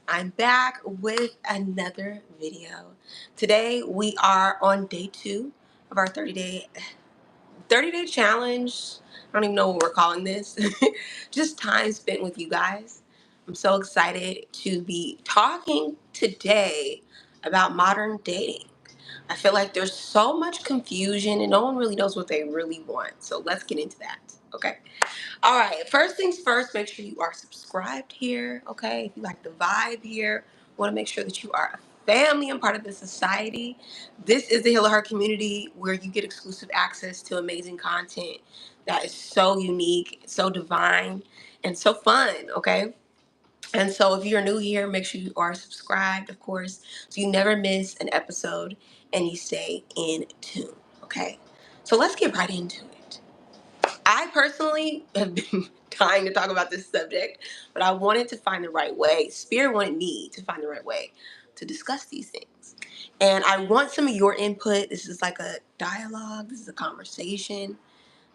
I'm back with another video. Today we are on day 2 of our 30-day challenge. I don't even know what we're calling this. Just time spent with you guys. I'm so excited to be talking today about modern dating. I feel like there's so much confusion and no one really knows what they really want. So let's get into that. Okay. All right, first things first, make sure you are subscribed here, okay? If you like the vibe here, want to make sure that you are a family and part of the society. This is the Heal Heart community where you get exclusive access to amazing content that is so unique, so divine, and so fun, okay? And so if you're new here, make sure you are subscribed, of course, so you never miss an episode and you stay in tune, okay? So let's get right into it. I personally have been dying to talk about this subject, but I wanted to find the right way. Spirit wanted me to find the right way to discuss these things. And I want some of your input. This is like a dialogue, this is a conversation.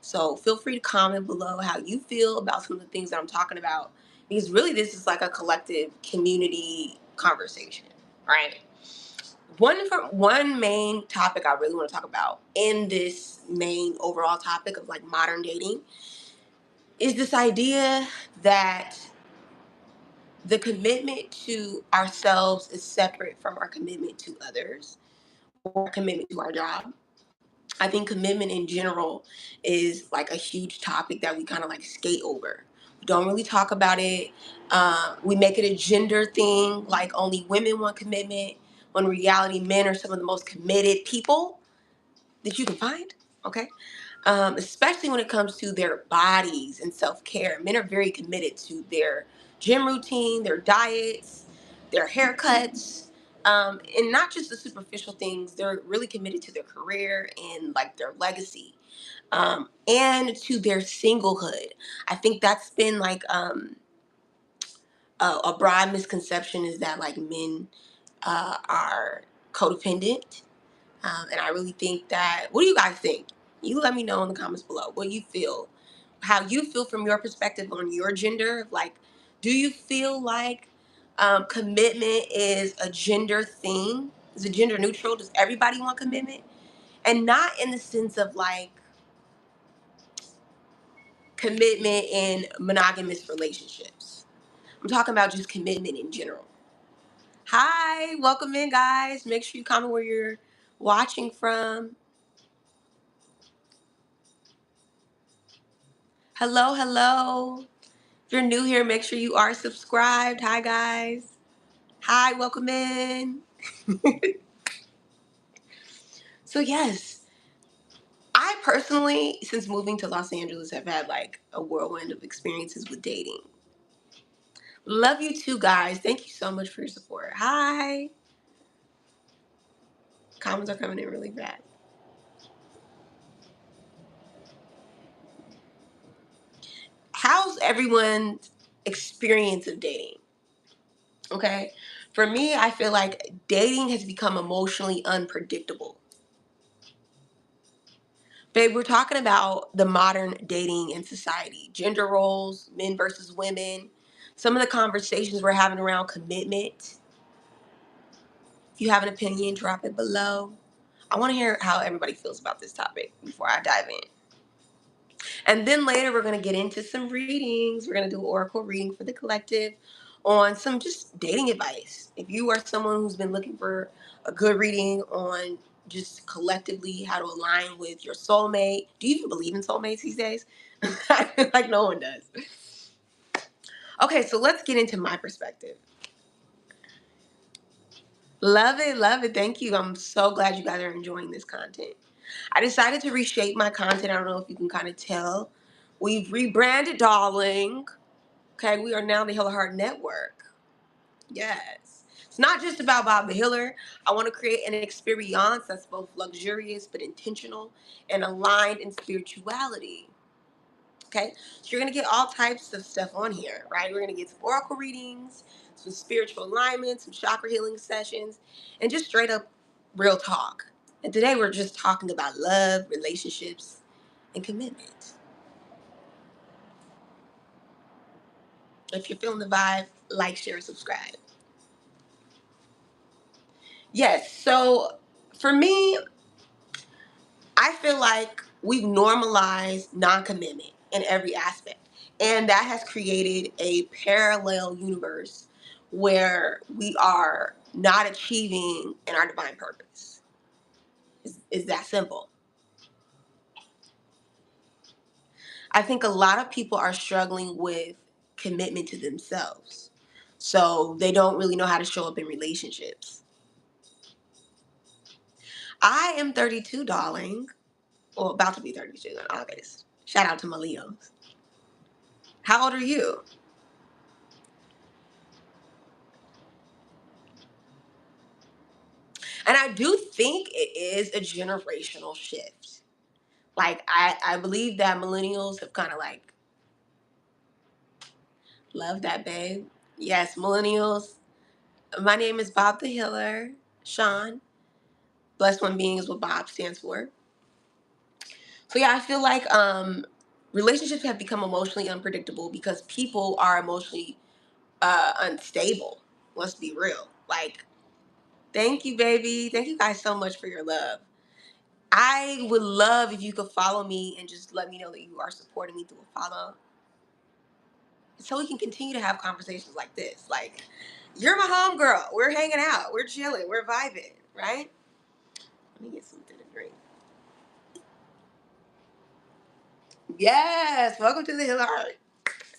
So feel free to comment below how you feel about some of the things that I'm talking about. Because really, this is like a collective community conversation, right? One main topic I really want to talk about in this main overall topic of like modern dating is this idea that the commitment to ourselves is separate from our commitment to others or our commitment to our job. I think commitment in general is like a huge topic that we kind of like skate over. We don't really talk about it. We make it a gender thing, like only women want commitment, when in reality, men are some of the most committed people that you can find. Okay. Especially when it comes to their bodies and self-care. Men are very committed to their gym routine, their diets, their haircuts, and not just the superficial things. They're really committed to their career and like their legacy, and to their singlehood. I think that's been like a broad misconception is that like men are codependent. And I really think that, what do you guys think? You let me know in the comments below what you feel, how you feel from your perspective on your gender. Like, do you feel like commitment is a gender thing? Is it gender neutral? Does everybody want commitment? And not in the sense of like commitment in monogamous relationships. I'm talking about just commitment in general. Hi, welcome in, guys. Make sure you comment where you're watching from. Hello, hello. If you're new here, make sure you are subscribed. Hi, guys. Hi, welcome in. So, yes, I personally, since moving to Los Angeles, have had like a whirlwind of experiences with dating. Love you too, guys. Thank you so much for your support. Hi. Comments are coming in really fast. How's everyone's experience of dating? Okay. For me, I feel like dating has become emotionally unpredictable. Babe, we're talking about the modern dating in society, gender roles, men versus women, some of the conversations we're having around commitment. If you have an opinion, drop it below. I want to hear how everybody feels about this topic before I dive in. And then later, we're going to get into some readings. We're going to do an oracle reading for the collective on some just dating advice. If you are someone who's been looking for a good reading on just collectively how to align with your soulmate. Do you even believe in soulmates these days? I feel like no one does. Okay, so let's get into my perspective. Love it, love it. Thank you. I'm so glad you guys are enjoying this content. I decided to reshape my content. I don't know if you can kind of tell. We've rebranded, darling. Okay, we are now the Healer Heart Network. Yes. It's not just about Bob the Healer. I want to create an experience that's both luxurious but intentional and aligned in spirituality. Okay, so you're going to get all types of stuff on here, right? We're going to get some oracle readings, some spiritual alignment, some chakra healing sessions, and just straight up real talk. And today we're just talking about love, relationships, and commitment. If you're feeling the vibe, like, share, and subscribe. Yes. So for me, I feel like we've normalized non-commitment in every aspect. And that has created a parallel universe where we are not achieving in our divine purpose. Is that simple? I think a lot of people are struggling with commitment to themselves. So they don't really know how to show up in relationships. I am 32, darling. Well, about to be 32 in August. Shout out to my Leos. How old are you? And I do think it is a generational shift. Like I believe that millennials have kind of like loved that, babe. Yes, millennials. My name is Bob the Healer, Sean. Blessed One Being is what Bob stands for. So yeah, I feel like relationships have become emotionally unpredictable because people are emotionally unstable. Let's be real. Like, thank you, baby. Thank you guys so much for your love. I would love if you could follow me and just let me know that you are supporting me through a follow, so we can continue to have conversations like this. Like, you're my homegirl. We're hanging out. We're chilling. We're vibing, right? Let me get something to drink. Yes. Welcome to the Hill Art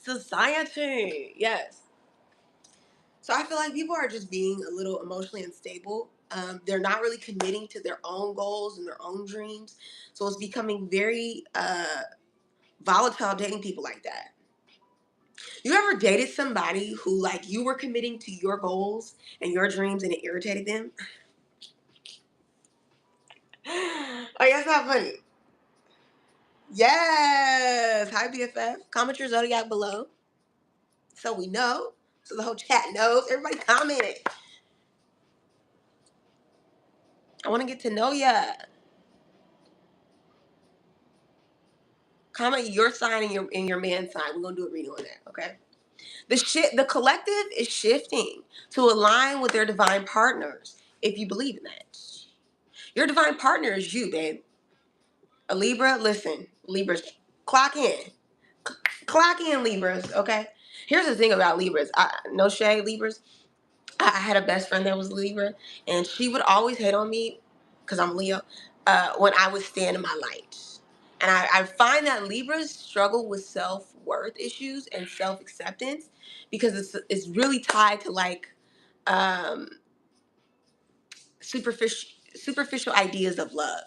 Society. Yes. So I feel like people are just being a little emotionally unstable. They're not really committing to their own goals and their own dreams. So it's becoming very volatile dating people like that. You ever dated somebody who, like, you were committing to your goals and your dreams and it irritated them? Oh, yeah, that's not funny. Yes. Hi, BFF. Comment your zodiac below so we know. So the whole chat knows. Everybody comment it. I want to get to know ya. Comment your sign and your man's sign. We're gonna do a reading on that, okay? The collective is shifting to align with their divine partners, if you believe in that. Your divine partner is you, babe. A Libra, listen, Libras, clock in. Clock in, Libras, okay? Here's the thing about Libras. No shade, Libras. I had a best friend that was Libra, and she would always hate on me, because I'm Leo, when I would stand in my light. And I find that Libras struggle with self-worth issues and self-acceptance because it's really tied to, like, um, superficial ideas of love.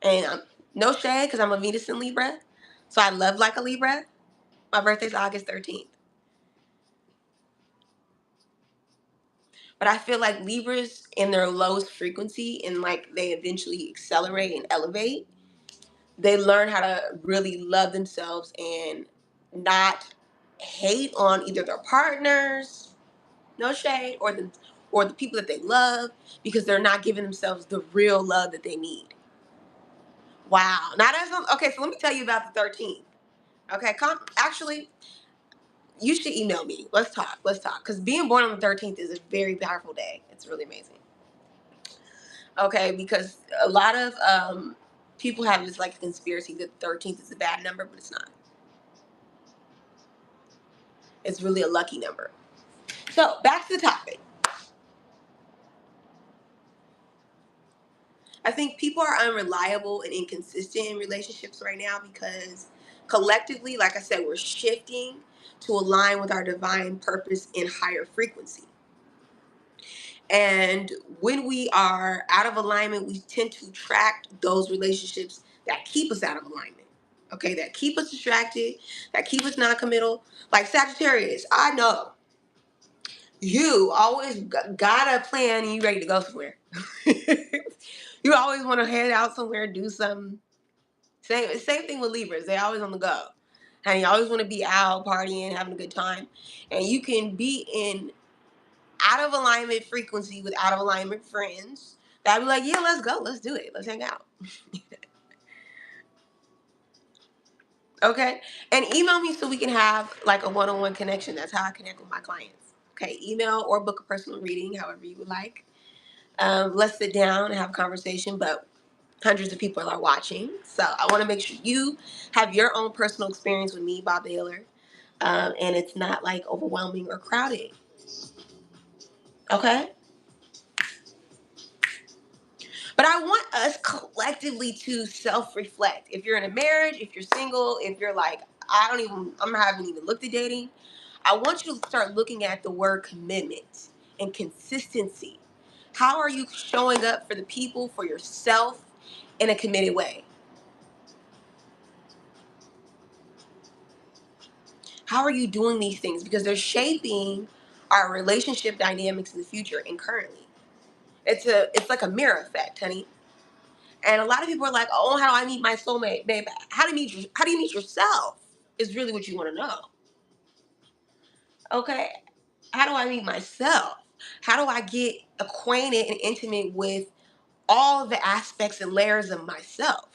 And no shade, because I'm a Venus in Libra, so I love like a Libra. My birthday's August 13th. But I feel like Libras in their lowest frequency, and like they eventually accelerate and elevate, they learn how to really love themselves and not hate on either their partners, no shade, or the people that they love, because they're not giving themselves the real love that they need. Wow. Now that's okay. So let me tell you about the 13th. Okay, actually, you should email me. Let's talk. Let's talk. Because being born on the 13th is a very powerful day. It's really amazing. Okay, because a lot of people have this like conspiracy that the 13th is a bad number, but it's not. It's really a lucky number. So back to the topic. I think people are unreliable and inconsistent in relationships right now because collectively, like I said, we're shifting to align with our divine purpose in higher frequency. And when we are out of alignment, we tend to attract those relationships that keep us out of alignment. Okay, that keep us distracted, that keep us non-committal. Like Sagittarius, I know you always got a plan and you ready to go somewhere. You always want to head out somewhere, do something. Same thing with Libras. They always on the go. And you always want to be out partying, having a good time. And you can be in out of alignment frequency with out of alignment friends that be like, yeah, let's go, let's do it, let's hang out. Okay, and email me so we can have like a one-on-one connection. That's how I connect with my clients. Okay, email or book a personal reading, however you would like. Let's sit down and have a conversation, but hundreds of people are watching. So I want to make sure you have your own personal experience with me, Bob Baylor, and it's not like overwhelming or crowded. Okay? But I want us collectively to self-reflect. If you're in a marriage, if you're single, if you're like, I haven't even looked at dating. I want you to start looking at the word commitment and consistency. How are you showing up for the people, for yourself in a committed way? How are you doing these things? Because they're shaping our relationship dynamics in the future and currently. It's like a mirror effect, honey. And a lot of people are like, "Oh, how do I meet my soulmate, babe? How do you meet yourself?" Is really what you want to know. Okay, how do I meet myself? How do I get acquainted and intimate with all the aspects and layers of myself?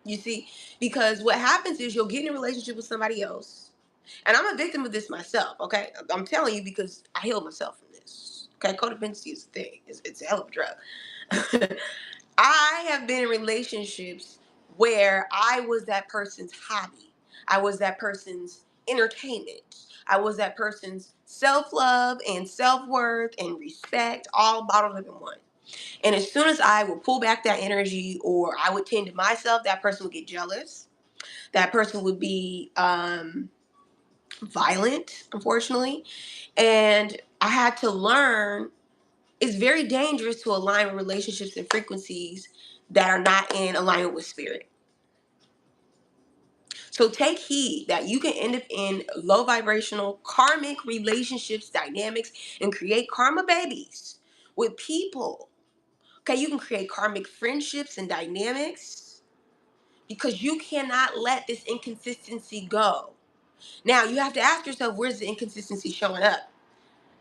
You see, because what happens is you'll get in a relationship with somebody else, and I'm a victim of this myself. Okay, I'm telling you because I healed myself from this. Okay, codependency is a thing. It's a hell of a drug. I have been in relationships where I was that person's hobby. I was that person's entertainment. I was that person's self love and self worth and respect all bottled up in one. And as soon as I would pull back that energy or I would tend to myself, that person would get jealous. That person would be violent, unfortunately. And I had to learn it's very dangerous to align with relationships and frequencies that are not in alignment with spirit. So take heed that you can end up in low vibrational karmic relationships, dynamics, and create karma babies with people. Okay, you can create karmic friendships and dynamics because you cannot let this inconsistency go. Now you have to ask yourself, where's the inconsistency showing up?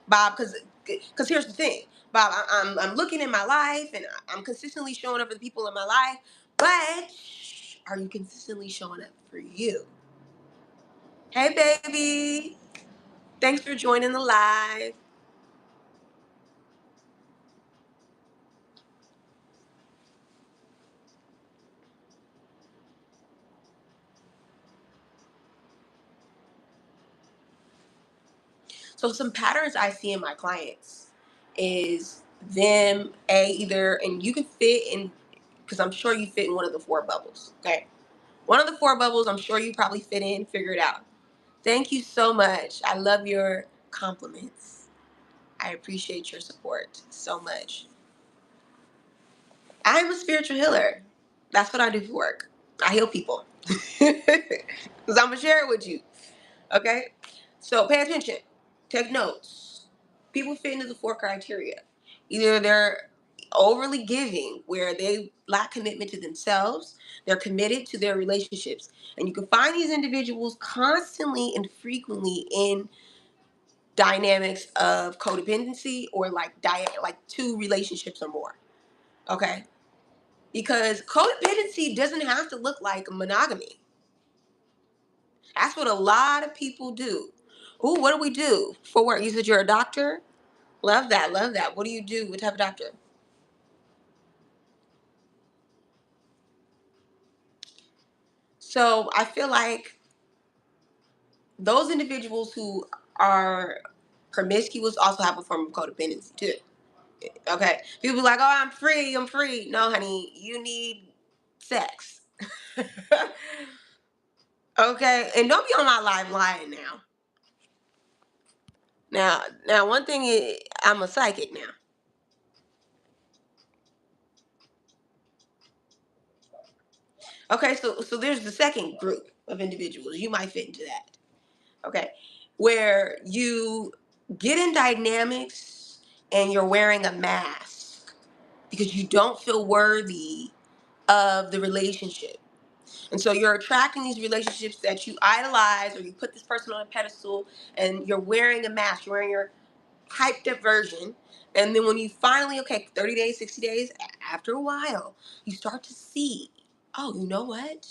Bob, because here's the thing, Bob, I'm looking in my life and I'm consistently showing up for the people in my life, but are you consistently showing up for you? Hey, baby, thanks for joining the live. So some patterns I see in my clients is them either, and you can fit in because I'm sure you fit in one of the four bubbles. Okay, one of the four bubbles, I'm sure you probably fit in. Figure it out. Thank you so much. I love your compliments. I appreciate your support so much. I'm a spiritual healer. That's what I do for work. I heal people. Because I'm going to share it with you. Okay? So pay attention. Take notes. People fit into the four criteria. Either they're overly giving, where they lack commitment to themselves, they're committed to their relationships. And you can find these individuals constantly and frequently in dynamics of codependency or like two relationships or more. Okay? Because codependency doesn't have to look like monogamy. That's what a lot of people do. Ooh, what do we do for work? You said you're a doctor? Love that, love that. What do you do? What type of doctor? So I feel like those individuals who are promiscuous also have a form of codependency too. Okay. People be like, oh, I'm free, I'm free. No, honey, you need sex. Okay. And don't be on my live lying now. Now, one thing is, I'm a psychic now. Okay, so there's the second group of individuals. You might fit into that. Okay, where you get in dynamics and you're wearing a mask because you don't feel worthy of the relationship. And so you're attracting these relationships that you idolize or you put this person on a pedestal and you're wearing a mask, you're wearing your hyped up version. And then when you finally, okay, 30 days, 60 days, after a while, you start to see, oh, you know what?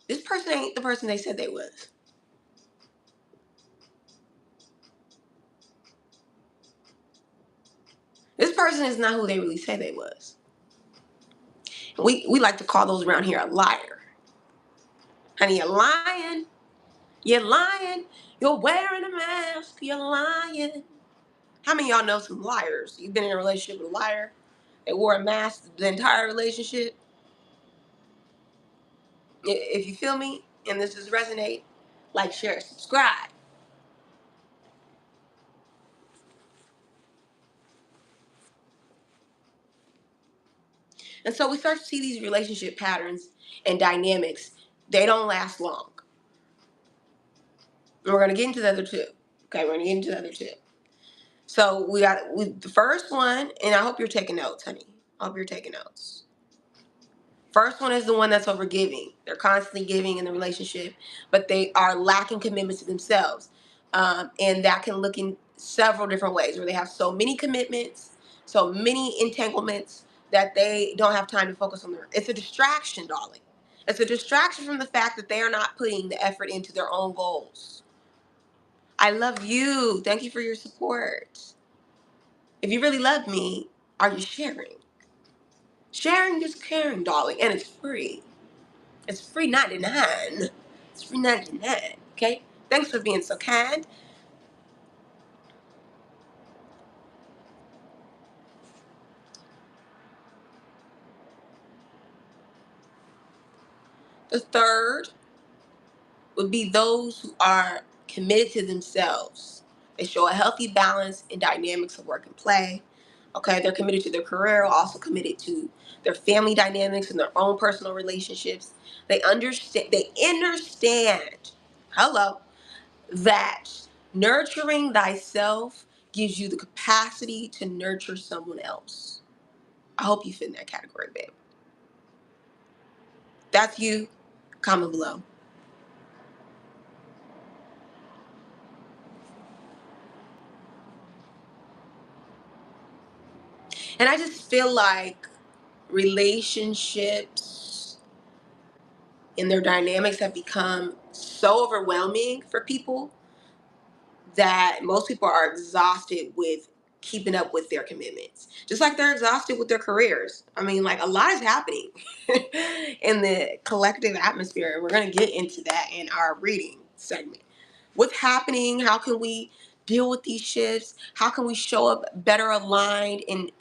This person ain't the person they said they was. person is not who they really say they was. We like to call those around here a liar. Honey, you're lying. You're lying. You're wearing a mask. You're lying. How many of y'all know some liars? You've been in a relationship with a liar. They wore a mask the entire relationship. If you feel me and this does resonate, like, share, subscribe. And so we start to see these relationship patterns and dynamics. They don't last long. And we're going to get into the other two. Okay, we're going to get into the other two. So we got the first one, and I hope you're taking notes, honey. I hope you're taking notes. First one is the one that's overgiving. They're constantly giving in the relationship, but they are lacking commitment to themselves. And that can look in several different ways, where they have so many commitments, so many entanglements that they don't have time to focus on their. It's a distraction, darling. It's a distraction from the fact that they are not putting the effort into their own goals. I love you. Thank you for your support. If you really love me, are you sharing? Sharing is caring, darling, and it's free. It's free 99. It's free 99. Okay? Thanks for being so kind. The third would be those who are committed to themselves. They show a healthy balance in dynamics of work and play. Okay, they're committed to their career, also committed to their family dynamics and their own personal relationships. They understand, hello, that nurturing thyself gives you the capacity to nurture someone else. I hope you fit in that category, babe. That's you. Comment below. And I just feel like relationships and their dynamics have become so overwhelming for people that most people are exhausted with keeping up with their commitments. Just like they're exhausted with their careers. I mean, like, a lot is happening in the collective atmosphere. We're going to get into that in our reading segment. What's happening? How can we deal with these shifts? How can we show up better aligned and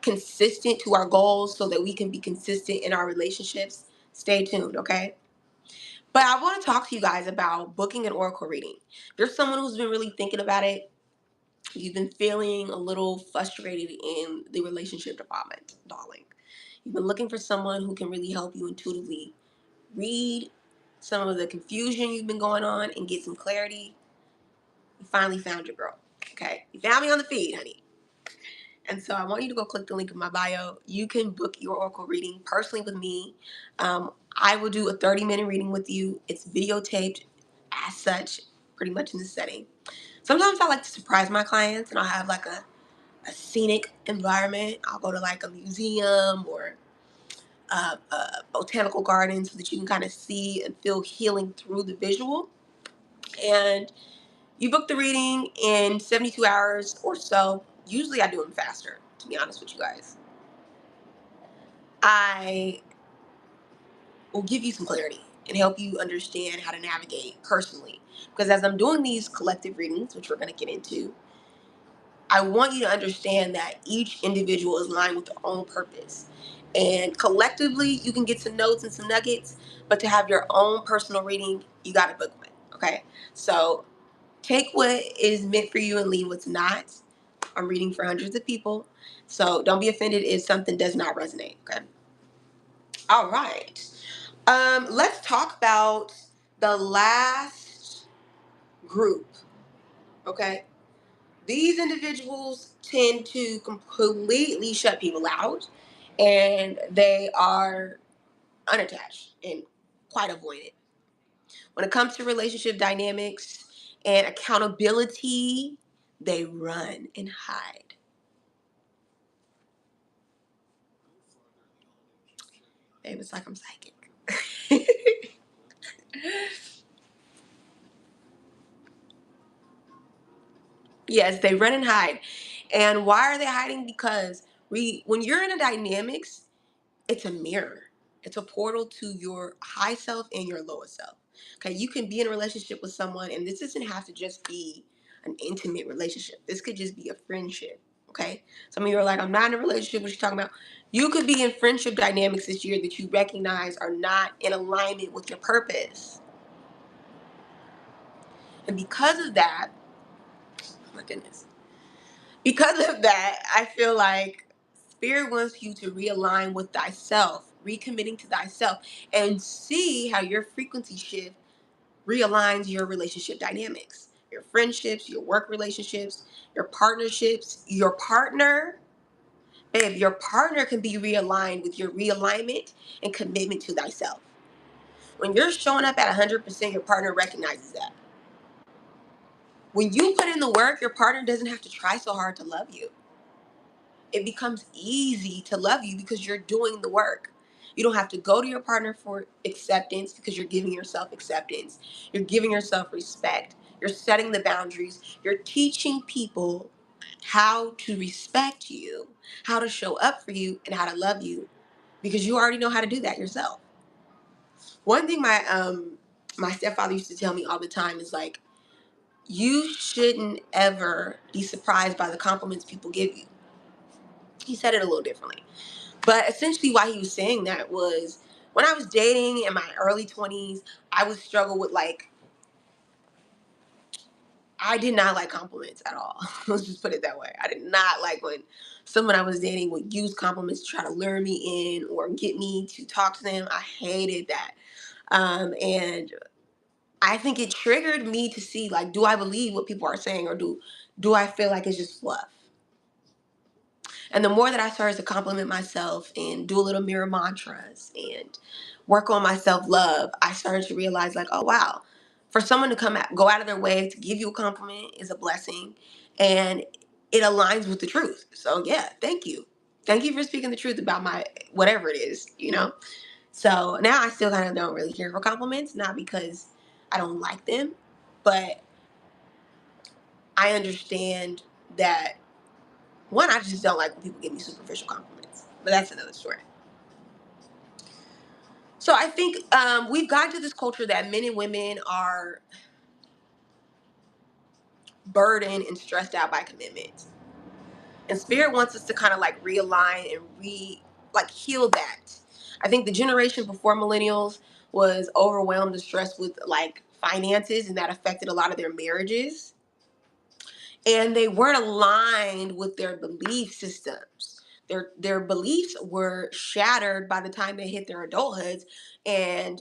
consistent to our goals so that we can be consistent in our relationships? Stay tuned, okay? But I want to talk to you guys about booking an oracle reading. If you're someone who's been really thinking about it, you've been feeling a little frustrated in the relationship department, darling. You've been looking for someone who can really help you intuitively read some of the confusion you've been going on and get some clarity. You finally found your girl. Okay? You found me on the feed, honey. And so I want you to go click the link in my bio. You can book your oracle reading personally with me. I will do a 30-minute reading with you. It's videotaped as such, pretty much in this setting. Sometimes I like to surprise my clients, and I'll have like a scenic environment. I'll go to like a museum or a botanical garden so that you can kind of see and feel healing through the visual. And you book the reading in 72 hours or so. Usually I do them faster, to be honest with you guys. I will give you some clarity and help you understand how to navigate personally. Because as I'm doing these collective readings, which we're going to get into, I want you to understand that each individual is aligned with their own purpose. And collectively, you can get some notes and some nuggets, but to have your own personal reading, you got to book one. Okay? So take what is meant for you and leave what's not. I'm reading for hundreds of people. So don't be offended if something does not resonate. Okay? All right. Let's talk about the last group. Okay? These individuals tend to completely shut people out, and they are unattached and quite avoided. When it comes to relationship dynamics and accountability, they run and hide. Babe, it's like I'm psychic. Yes, they run and hide. And why are they hiding? Because when you're in a dynamics, it's a mirror. It's a portal to your high self and your lowest self. Okay, you can be in a relationship with someone, and this doesn't have to just be an intimate relationship. This could just be a friendship. Okay, some of you are like, I'm not in a relationship. What you talking about? You could be in friendship dynamics this year that you recognize are not in alignment with your purpose, and because of that, oh my goodness, because of that, I feel like Spirit wants you to realign with thyself, recommitting to thyself, and see how your frequency shift realigns your relationship dynamics, your friendships, your work relationships, your partnerships, your partner. Babe, your partner can be realigned with your realignment and commitment to thyself. When you're showing up at 100%, your partner recognizes that. When you put in the work, your partner doesn't have to try so hard to love you. It becomes easy to love you because you're doing the work. You don't have to go to your partner for acceptance because you're giving yourself acceptance. You're giving yourself respect. You're setting the boundaries. You're teaching people how to respect you, how to show up for you, and how to love you because you already know how to do that yourself. One thing my stepfather used to tell me all the time is like, you shouldn't ever be surprised by the compliments people give you. He said it a little differently. But essentially why he was saying that was when I was dating in my early 20s, I would struggle with like, I did not like compliments at all. Let's just put it that way. I did not like when someone I was dating would use compliments to try to lure me in or get me to talk to them. I hated that. And I think it triggered me to see like, do I believe what people are saying or do I feel like it's just fluff? And the more that I started to compliment myself and do a little mirror mantras and work on my self-love, I started to realize like, oh wow, for someone to go out of their way to give you a compliment is a blessing and it aligns with the truth. So yeah, thank you. Thank you for speaking the truth about my whatever it is, you know? So now I still kind of don't really care for compliments, not because I don't like them, but I understand that one, I just don't like when people give me superficial compliments, but that's another story. So I think we've gotten to this culture that men and women are burdened and stressed out by commitment. And Spirit wants us to kind of like realign and like heal that. I think the generation before millennials was overwhelmed and stressed with like finances, and that affected a lot of their marriages. And they weren't aligned with their belief systems. Their beliefs were shattered by the time they hit their adulthoods, and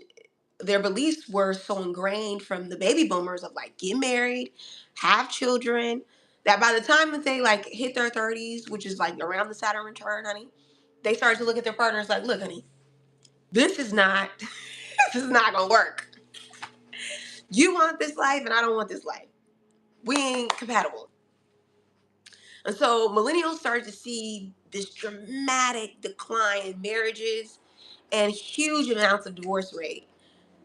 their beliefs were so ingrained from the baby boomers of like get married, have children, that by the time that they like hit their 30s, which is like around the Saturn return, honey, they started to look at their partners like, look, honey, this is not this is not gonna work. You want this life and I don't want this life. We ain't compatible. And so millennials started to see this dramatic decline in marriages and huge amounts of divorce rate.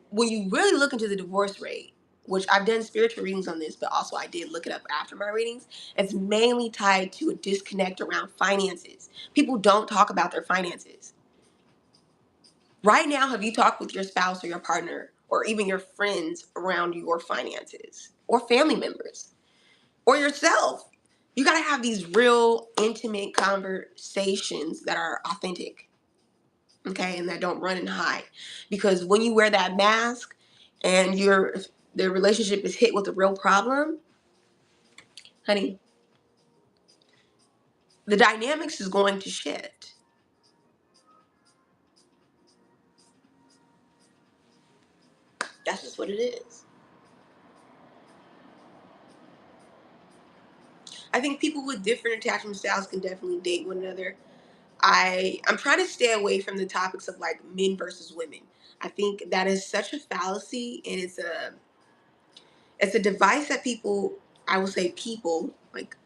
When you really look into the divorce rate, which I've done spiritual readings on this, but also I did look it up after my readings, it's mainly tied to a disconnect around finances. People don't talk about their finances. Right now, have you talked with your spouse or your partner or even your friends around your finances or family members or yourself? You got to have these real intimate conversations that are authentic, okay, and that don't run and hide. Because when you wear that mask and the relationship is hit with a real problem, honey, the dynamics is going to shift. That's just what it is. I think people with different attachment styles can definitely date one another. I'm trying to stay away from the topics of like men versus women. I think that is such a fallacy, and it's a device that people, I will say people like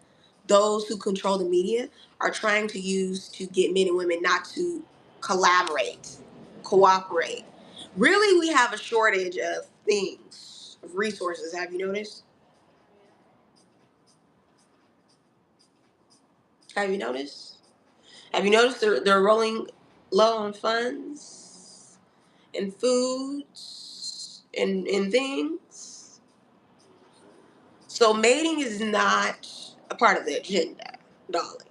those who control the media are trying to use to get men and women not to collaborate, cooperate. Really, we have a shortage of things, of resources. Have you noticed? Have you noticed? Have you noticed they're rolling low on funds and foods and things? So mating is not a part of the agenda, darling.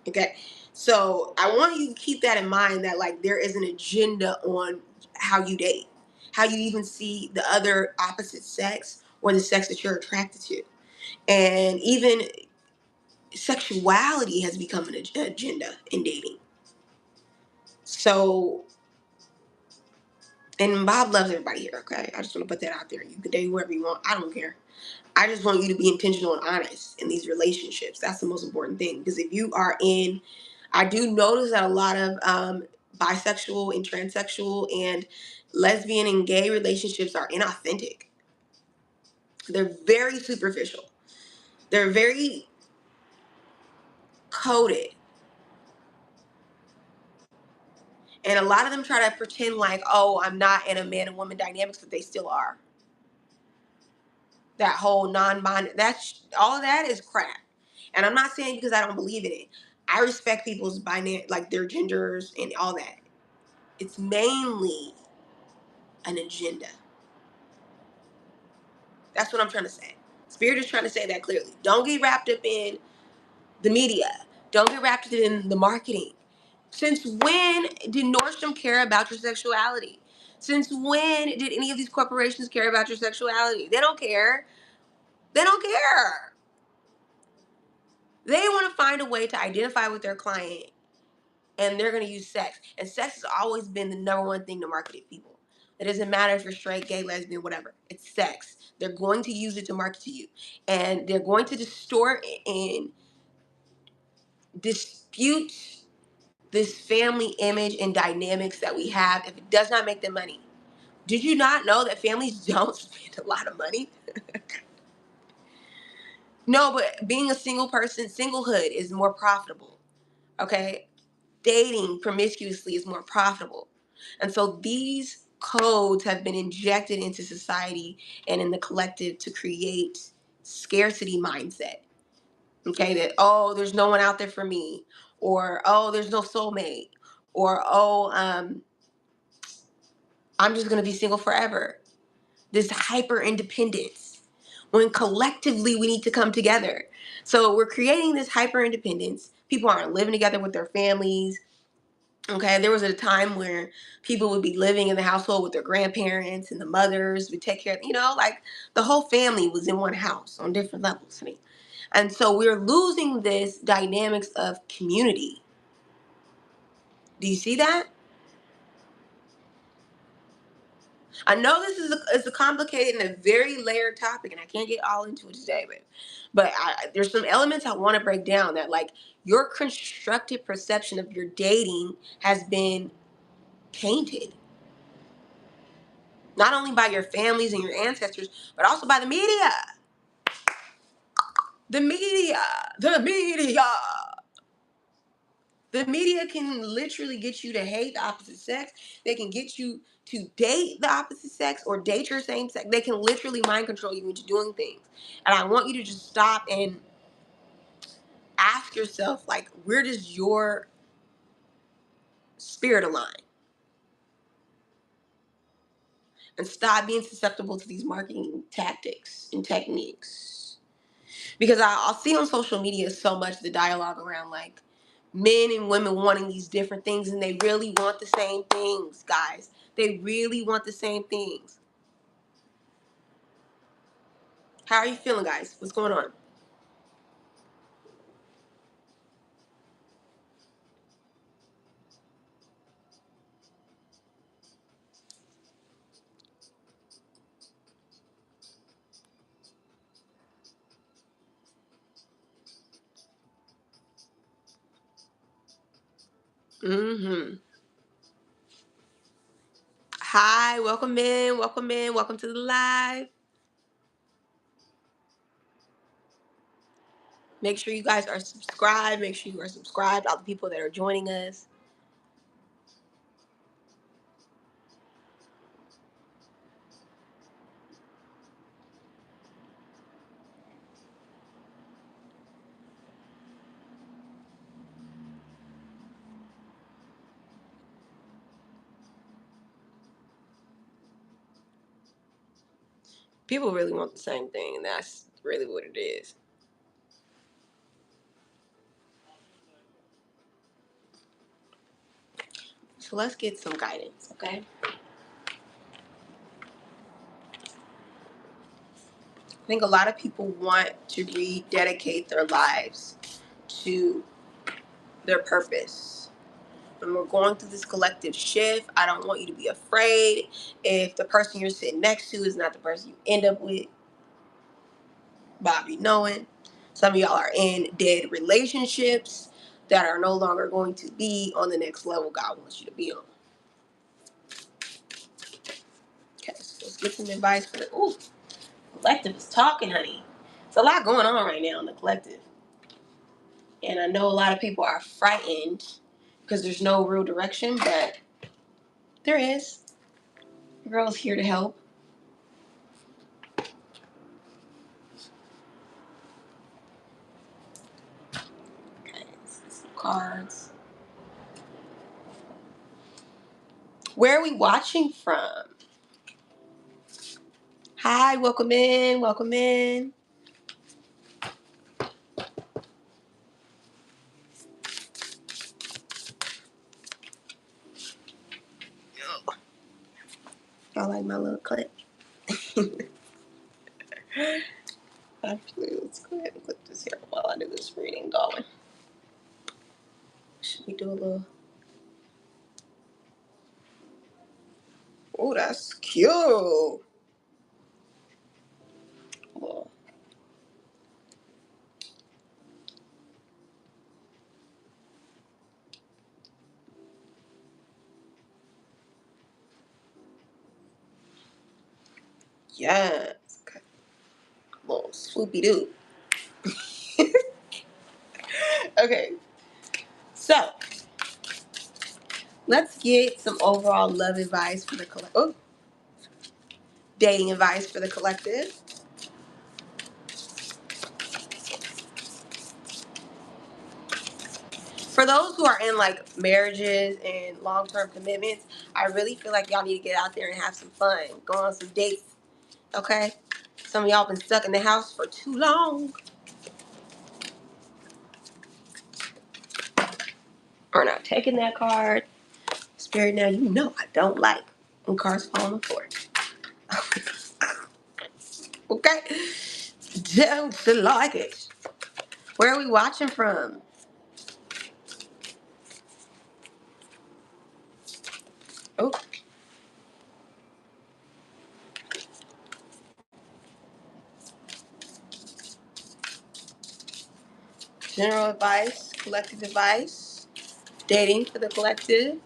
Okay. So I want you to keep that in mind, that like there is an agenda on how you date, how you even see the other opposite sex or the sex that you're attracted to. And even sexuality has become an agenda in dating. So, and Bob loves everybody here, okay? I just want to put that out there. You can date whoever you want. I don't care. I just want you to be intentional and honest in these relationships. That's the most important thing. Because if you are in, I do notice that a lot of bisexual and transsexual and lesbian and gay relationships are inauthentic. They're very superficial. They're very coded. And a lot of them try to pretend like, oh, I'm not in a man and woman dynamics, but they still are. That whole non-binary, that's all of that is crap. And I'm not saying because I don't believe in it. I respect people's binary, like their genders and all that. It's mainly an agenda. That's what I'm trying to say. Spirit is trying to say that clearly. Don't get wrapped up in the media. Don't get wrapped up in the marketing. Since when did Nordstrom care about your sexuality? Since when did any of these corporations care about your sexuality? They don't care. They don't care. They want to find a way to identify with their client, and they're going to use sex. And sex has always been the number one thing to market to people. It doesn't matter if you're straight, gay, lesbian, whatever. It's sex. They're going to use it to market to you. And they're going to distort and dispute this family image and dynamics that we have if it does not make them money. Did you not know that families don't spend a lot of money? No, but being a single person, singlehood is more profitable. Okay? Dating promiscuously is more profitable. And so these codes have been injected into society and in the collective to create scarcity mindset. Okay, that oh, there's no one out there for me, or oh, there's no soulmate, or oh, I'm just gonna be single forever. This hyper independence, when collectively we need to come together. So we're creating this hyper independence. People aren't living together with their families. Okay, there was a time where people would be living in the household with their grandparents and the mothers would take care of, like the whole family was in one house on different levels. I mean, and so we're losing this dynamics of community. Do you see that? I know this is a complicated and a very layered topic, and I can't get all into it today, but there's some elements I want to break down that, like, your constructed perception of your dating has been tainted, not only by your families and your ancestors, but also by the media. The media, the media. The media can literally get you to hate the opposite sex. They can get you to date the opposite sex or date your same sex. They can literally mind control you into doing things. And I want you to just stop and ask yourself, like, where does your spirit align? And stop being susceptible to these marketing tactics and techniques. Because I'll see on social media so much the dialogue around, like, men and women wanting these different things, and they really want the same things, guys. They really want the same things. How are you feeling, guys? What's going on? Mm-hmm. Hi, welcome in, welcome in, welcome to the live. Make sure you guys are subscribed. Make sure you are subscribed, all the people that are joining us. People really want the same thing, and that's really what it is. So let's get some guidance, okay? I think a lot of people want to rededicate their lives to their purpose. When we're going through this collective shift, I don't want you to be afraid if the person you're sitting next to is not the person you end up with. Bobby knowing. Some of y'all are in dead relationships that are no longer going to be on the next level God wants you to be on. Okay, so let's get some advice for the collective is talking, honey. It's a lot going on right now in the collective. And I know a lot of people are frightened because there's no real direction, but there is. The girl's here to help. Okay, some cards. Where are we watching from? Hi, welcome in, welcome in. Y'all like my little clip? Actually, let's go ahead and clip this here while I do this reading, darling. Should we do a little? Oh, that's cute. Well, yes. Okay. Little swoopy doo. Okay. So let's get some overall love advice for the collective. Oh, dating advice for the collective. For those who are in like marriages and long-term commitments, I really feel like y'all need to get out there and have some fun. Go on some dates. Okay? Some of y'all been stuck in the house for too long. Or not taking that card. Spirit, now you know I don't like when cars fall on the floor. Okay? Don't like it. Where are we watching from? Oh, general advice, collective advice, dating for the collective.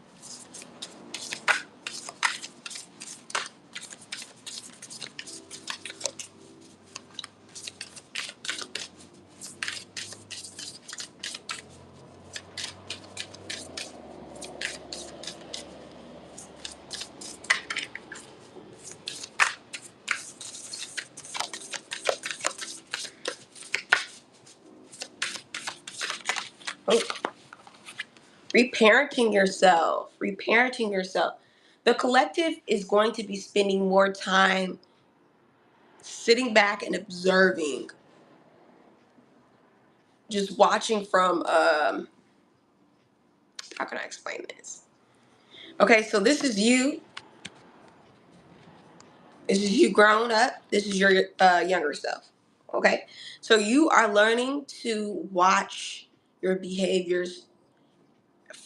Oh, reparenting yourself. Reparenting yourself. The collective is going to be spending more time sitting back and observing, just watching from how can I explain this? Okay, so this is you grown up, this is your younger self. Okay, so you are learning to watch your behaviors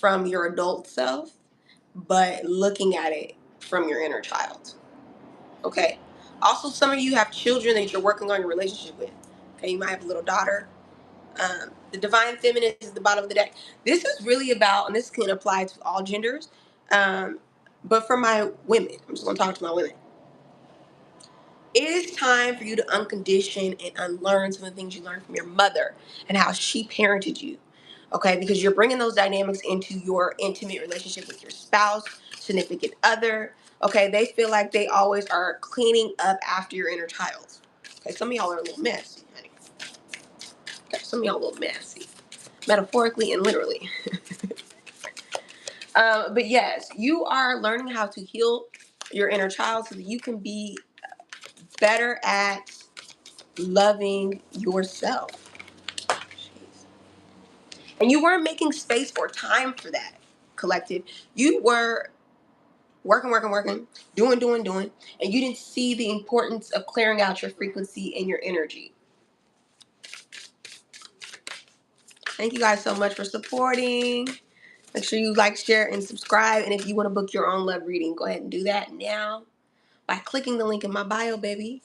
from your adult self, but looking at it from your inner child. Okay, also some of you have children that you're working on your relationship with. Okay, you might have a little daughter. The divine feminine is the bottom of the deck. This is really about, and this can apply to all genders, but for my women, I'm just going to talk to my women. It is time for you to uncondition and unlearn some of the things you learned from your mother and how she parented you. Okay, because you're bringing those dynamics into your intimate relationship with your spouse, significant other. Okay, they feel like they always are cleaning up after your inner child. Okay, some of y'all are a little messy, honey. Okay, some of y'all a little messy, metaphorically and literally. But yes, you are learning how to heal your inner child so that you can be better at loving yourself. And you weren't making space or time for that, collective. You were working, doing, and you didn't see the importance of clearing out your frequency and your energy. Thank you guys so much for supporting. Make sure you like, share, and subscribe. And if you want to book your own love reading, go ahead and do that now by clicking the link in my bio, baby.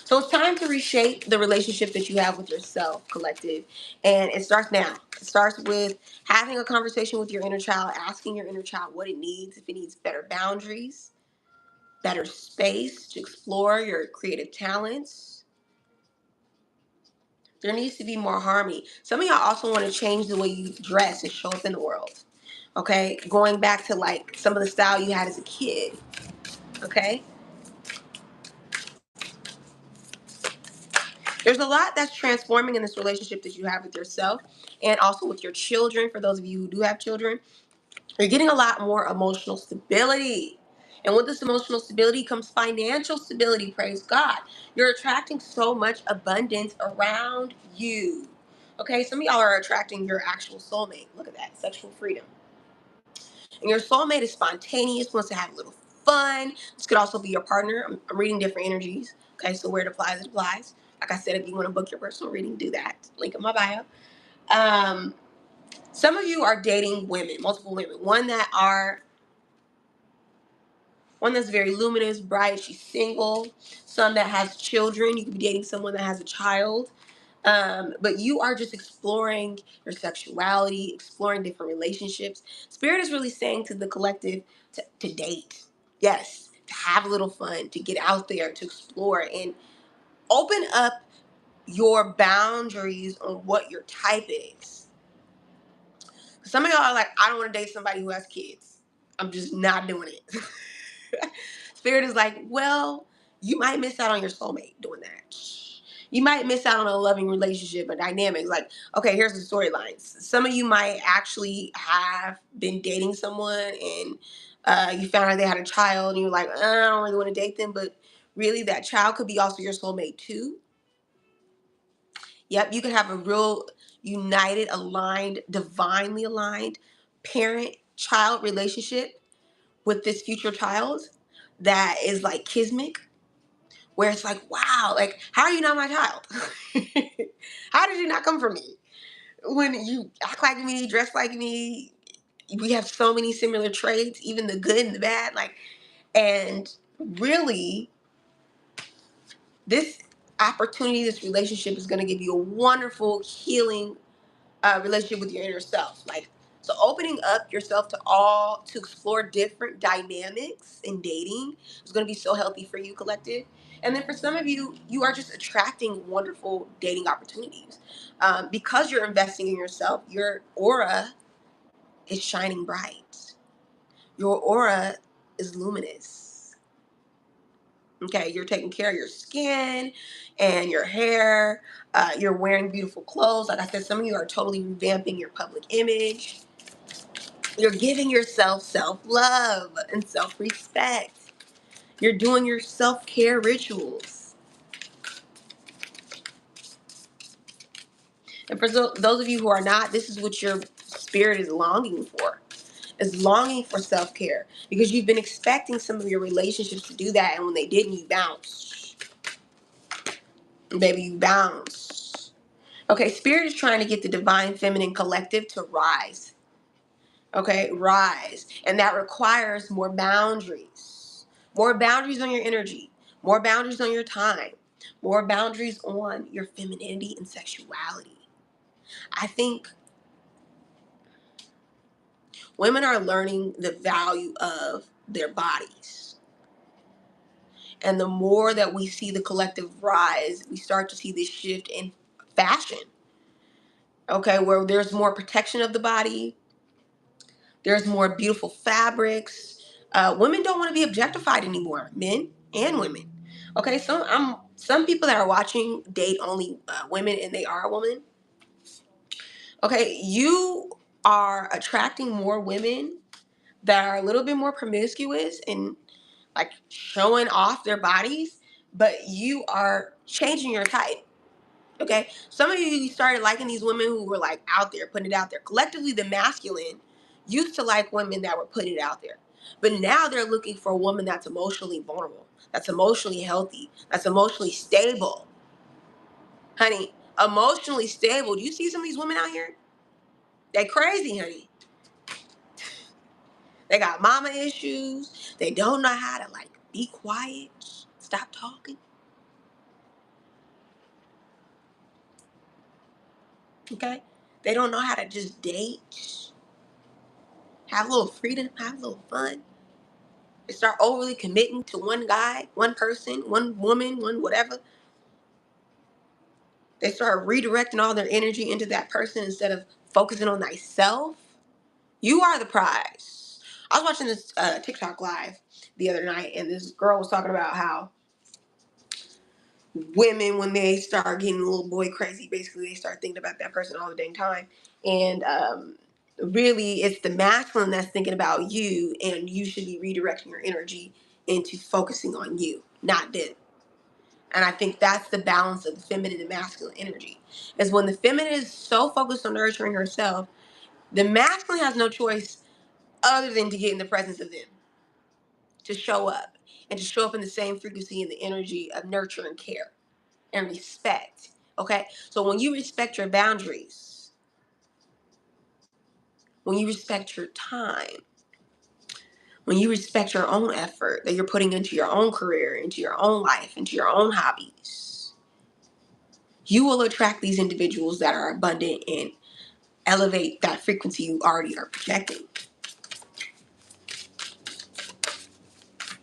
So it's time to reshape the relationship that you have with yourself, collective. And it starts now. It starts with having a conversation with your inner child, asking your inner child what it needs, if it needs better boundaries, better space to explore your creative talents. There needs to be more harmony. Some of y'all also want to change the way you dress and show up in the world. Okay? Going back to like some of the style you had as a kid. Okay? There's a lot that's transforming in this relationship that you have with yourself and also with your children. For those of you who do have children, you're getting a lot more emotional stability. And with this emotional stability comes financial stability, praise God. You're attracting so much abundance around you. Okay, some of y'all are attracting your actual soulmate. Look at that, sexual freedom. And your soulmate is spontaneous, wants to have a little fun. This could also be your partner. I'm reading different energies. Okay, so where it applies, it applies. Like I said, if you want to book your personal reading, do that. Link in my bio. Some of you are dating women, multiple women. One that's very luminous, bright, she's single. Some that has children. You could be dating someone that has a child. But you are just exploring your sexuality, exploring different relationships. Spirit is really saying to the collective to date. Yes, to have a little fun, to get out there, to explore, and open up your boundaries on what your type is. Some of y'all are like, I don't want to date somebody who has kids. I'm just not doing it. Spirit is like, well, you might miss out on your soulmate doing that. You might miss out on a loving relationship, a dynamics. Like, okay, here's the storylines. Some of you might actually have been dating someone and you found out they had a child and you're like, I don't really want to date them. But really, that child could be also your soulmate too. Yep, you could have a real united, aligned, divinely aligned parent-child relationship with this future child that is like kismic, where it's like, wow, like, how are you not my child? How did you not come from me? When you act like me, dress like me, we have so many similar traits, even the good and the bad. Like, and really, this opportunity, this relationship is going to give you a wonderful healing relationship with your inner self. Like, so opening up yourself to explore different dynamics in dating is going to be so healthy for you, collective. And then for some of you, you are just attracting wonderful dating opportunities because you're investing in yourself. Your aura is shining bright. Your aura is luminous. Okay, you're taking care of your skin and your hair. You're wearing beautiful clothes. Like I said, some of you are totally revamping your public image. You're giving yourself self-love and self-respect. You're doing your self-care rituals. And for those of you who are not, this is what your spirit is longing for. Is longing for self-care because you've been expecting some of your relationships to do that, and when they didn't, you bounced. Baby, you bounced. Okay, spirit is trying to get the divine feminine collective to rise. Okay, rise. And that requires more boundaries. More boundaries on your energy. More boundaries on your time. More boundaries on your femininity and sexuality. I think women are learning the value of their bodies. And the more that we see the collective rise, we start to see this shift in fashion. Okay, where there's more protection of the body, there's more beautiful fabrics. Women don't want to be objectified anymore, men and women. Okay, some people that are watching date only women and they are a woman. Okay, you are attracting more women that are a little bit more promiscuous and like showing off their bodies, but you are changing your type. Okay, some of you started liking these women who were like out there, putting it out there. Collectively, the masculine used to like women that were putting it out there, but now they're looking for a woman that's emotionally vulnerable, that's emotionally healthy, that's emotionally stable. Honey, emotionally stable. Do you see some of these women out here? They crazy, honey. They got mama issues. They don't know how to like be quiet, stop talking. Okay, they don't know how to just date, have a little freedom, have a little fun. They start overly committing to one guy, one person, one woman, one whatever. They start redirecting all their energy into that person instead of focusing on thyself. You are the prize. I was watching this TikTok live the other night, and this girl was talking about how women, when they start getting a little boy crazy, basically they start thinking about that person all the dang time. And really, it's the masculine that's thinking about you, and you should be redirecting your energy into focusing on you, not them. And I think that's the balance of the feminine and masculine energy. Is when the feminine is so focused on nurturing herself, the masculine has no choice other than to get in the presence of them, to show up, and to show up in the same frequency and the energy of nurture and care and respect. Okay? So when you respect your boundaries, when you respect your time, when you respect your own effort that you're putting into your own career, into your own life, into your own hobbies, you will attract these individuals that are abundant and elevate that frequency you already are projecting.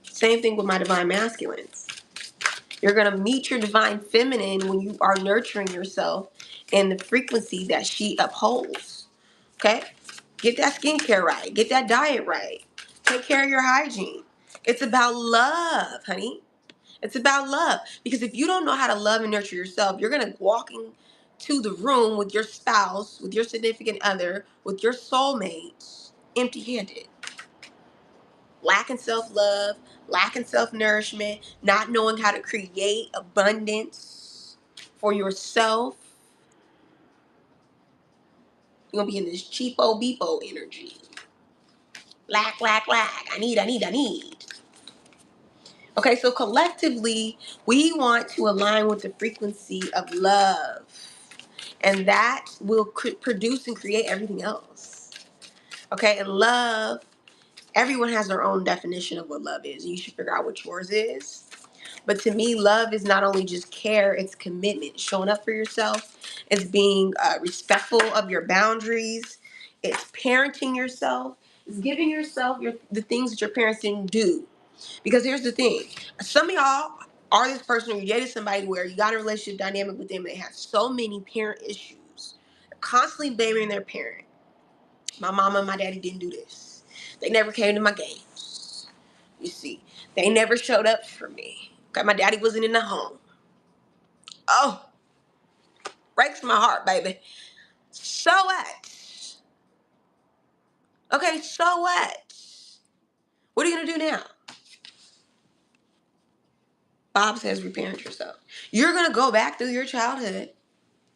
Same thing with my divine masculines. You're going to meet your divine feminine when you are nurturing yourself in the frequency that she upholds. Okay? Get that skincare right. Get that diet right. Take care of your hygiene. It's about love, honey. It's about love. Because if you don't know how to love and nurture yourself, you're going to walk into the room with your spouse, with your significant other, with your soulmate, empty-handed. Lacking self-love, lacking self-nourishment, not knowing how to create abundance for yourself. You're going to be in this cheapo beepo energy. Lack, lack, lack. I need. Okay, so collectively, we want to align with the frequency of love. And that will produce and create everything else. Okay, and love, everyone has their own definition of what love is. You should figure out what yours is. But to me, love is not only just care, it's commitment. Showing up for yourself. It's being respectful of your boundaries. It's parenting yourself. It's giving yourself the things that your parents didn't do. Because here's the thing. Some of y'all are this person, or you dated somebody where you got a relationship dynamic with them and they have so many parent issues. They're constantly blaming their parent. My mama and my daddy didn't do this. They never came to my games. You see, they never showed up for me. Okay, my daddy wasn't in the home. Oh, breaks my heart, baby. So what? Okay, so what? What are you gonna do now? Bob says reparent yourself. You're gonna go back through your childhood,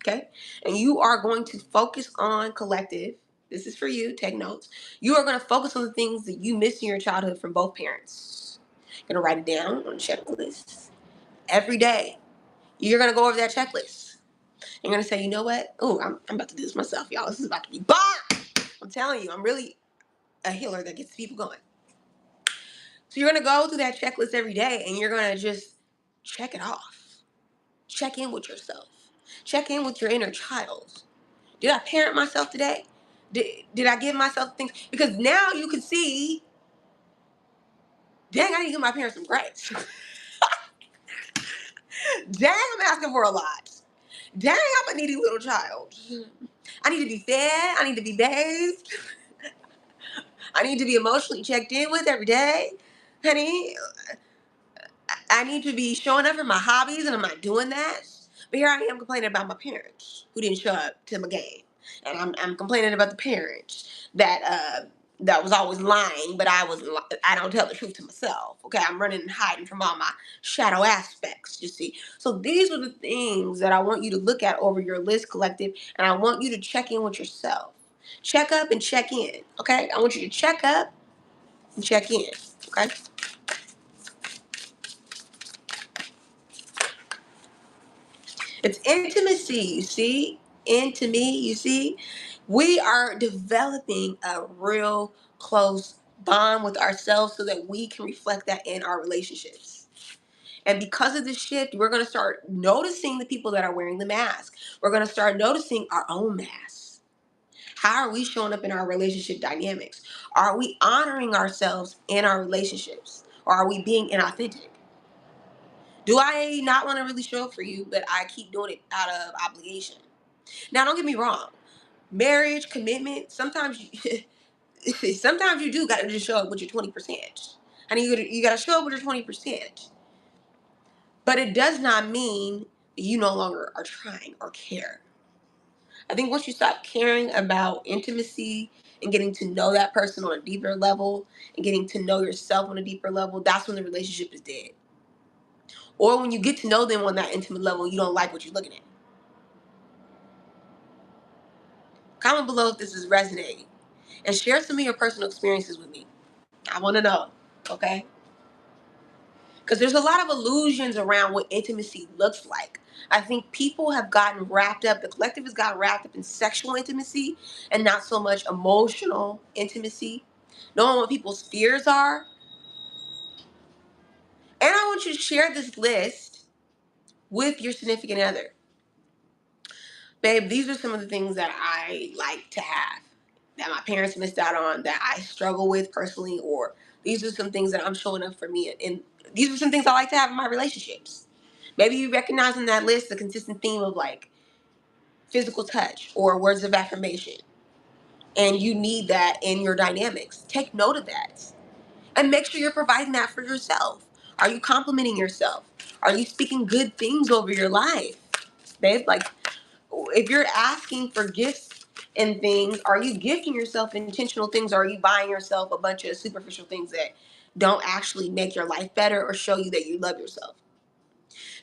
okay? And you are going to focus on collective. This is for you, take notes. You are gonna focus on the things that you missed in your childhood from both parents. You're gonna write it down on a checklist. Every day, you're gonna go over that checklist. You're gonna say, you know what? Oh, I'm about to do this myself, y'all. This is about to be bomb. I'm telling you, I'm really a healer that gets people going. So you're gonna go through that checklist every day and you're gonna just check it off. Check in with yourself. Check in with your inner child. Did I parent myself today? Did I give myself things? Because now you can see, dang, I need to give my parents some grace. Dang, I'm asking for a lot. Dang, I'm a needy little child. I need to be fed. I need to be bathed. I need to be emotionally checked in with every day. Honey, I need to be showing up for my hobbies, and I'm not doing that. But here I am complaining about my parents who didn't show up to my game. And I'm complaining about the parents that that was always lying, but I don't tell the truth to myself. Okay, I'm running and hiding from all my shadow aspects, you see. So these are the things that I want you to look at over your list, collective, and I want you to check in with yourself. Check up and check in, okay? I want you to check up and check in, okay? It's intimacy, you see? Into me, you see? We are developing a real close bond with ourselves so that we can reflect that in our relationships. And because of this shift, we're going to start noticing the people that are wearing the mask. We're going to start noticing our own masks. How are we showing up in our relationship dynamics? Are we honoring ourselves in our relationships? Or are we being inauthentic? Do I not want to really show up for you, but I keep doing it out of obligation? Now, don't get me wrong. Marriage, commitment, sometimes sometimes you do got to just show up with your 20%. And you got to show up with your 20%. But it does not mean that you no longer are trying or care. I think once you stop caring about intimacy and getting to know that person on a deeper level and getting to know yourself on a deeper level, that's when the relationship is dead. Or when you get to know them on that intimate level, you don't like what you're looking at. Comment below if this is resonating and share some of your personal experiences with me. I want to know, okay? Because there's a lot of illusions around what intimacy looks like. I think people have gotten wrapped up, the collective has gotten wrapped up in sexual intimacy and not so much emotional intimacy, knowing what people's fears are. And I want you to share this list with your significant other. Babe, these are some of the things that I like to have that my parents missed out on, that I struggle with personally, or these are some things that I'm showing up for me. And these are some things I like to have in my relationships. Maybe you recognize in that list the consistent theme of like physical touch or words of affirmation. And you need that in your dynamics. Take note of that. And make sure you're providing that for yourself. Are you complimenting yourself? Are you speaking good things over your life? Babe, like if you're asking for gifts and things, are you gifting yourself intentional things, or are you buying yourself a bunch of superficial things that don't actually make your life better or show you that you love yourself?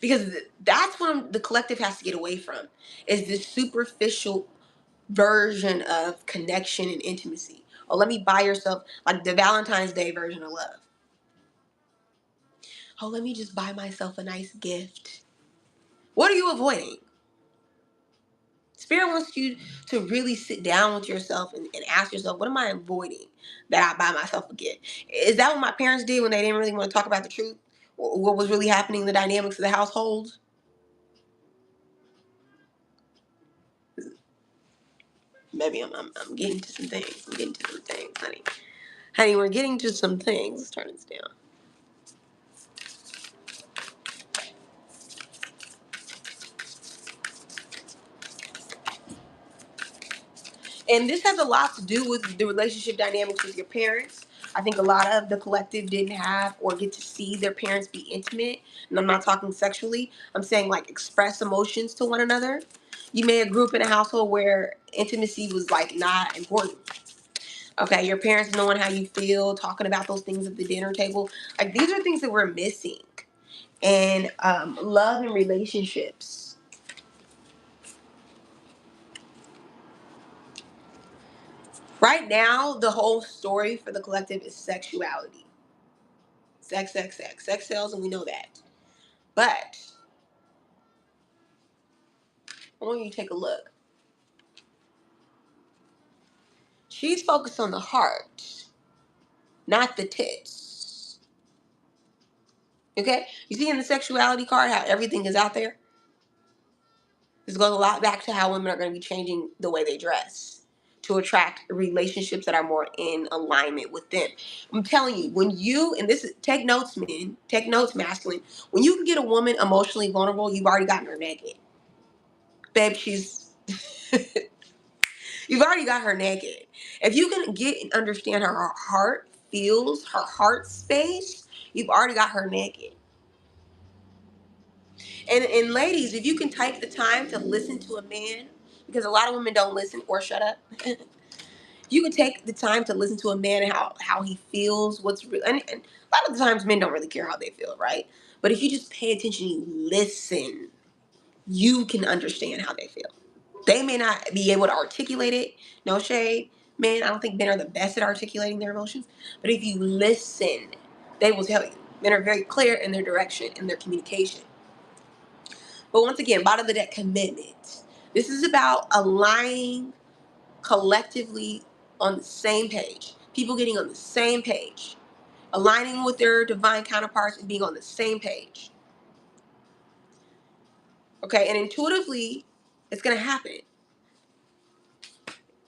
Because that's what the collective has to get away from, is this superficial version of connection and intimacy. Oh, let me buy yourself, like the Valentine's Day version of love. Oh, let me just buy myself a nice gift. What are you avoiding? Spirit wants you to really sit down with yourself and ask yourself, what am I avoiding that I buy myself a gift? Is that what my parents did when they didn't really want to talk about the truth? What was really happening in the dynamics of the household? Maybe I'm getting to some things. I'm getting to some things, honey. Honey, we're getting to some things. Let's turn this down. And this has a lot to do with the relationship dynamics with your parents. I think a lot of the collective didn't have or get to see their parents be intimate. And I'm not talking sexually. I'm saying like express emotions to one another. You may have grew up in a household where intimacy was like not important. Okay, your parents knowing how you feel, talking about those things at the dinner table. Like these are things that we're missing. And love and relationships. Right now, the whole story for the collective is sexuality. Sex, sex, sex. Sex sells, and we know that. But I want you to take a look. She's focused on the heart, not the tits. Okay? You see in the sexuality card how everything is out there? This goes a lot back to how women are going to be changing the way they dress to attract relationships that are more in alignment with them. I'm telling you, when you, and this is, take notes, men, take notes, masculine, when you can get a woman emotionally vulnerable, you've already gotten her naked. Babe, she's, you've already got her naked. If you can get and understand how her heart feels, her heart space, you've already got her naked. And ladies, if you can take the time to listen to a man, because a lot of women don't listen or shut up. If you could take the time to listen to a man and how he feels, what's real, and a lot of the times men don't really care how they feel, right? But if you just pay attention, you listen, you can understand how they feel. They may not be able to articulate it. No shade. Men, I don't think men are the best at articulating their emotions. But if you listen, they will tell you. Men are very clear in their direction and their communication. But once again, bottom of the deck, commitment. This is about aligning collectively on the same page. People getting on the same page. Aligning with their divine counterparts and being on the same page. Okay, and intuitively, it's going to happen.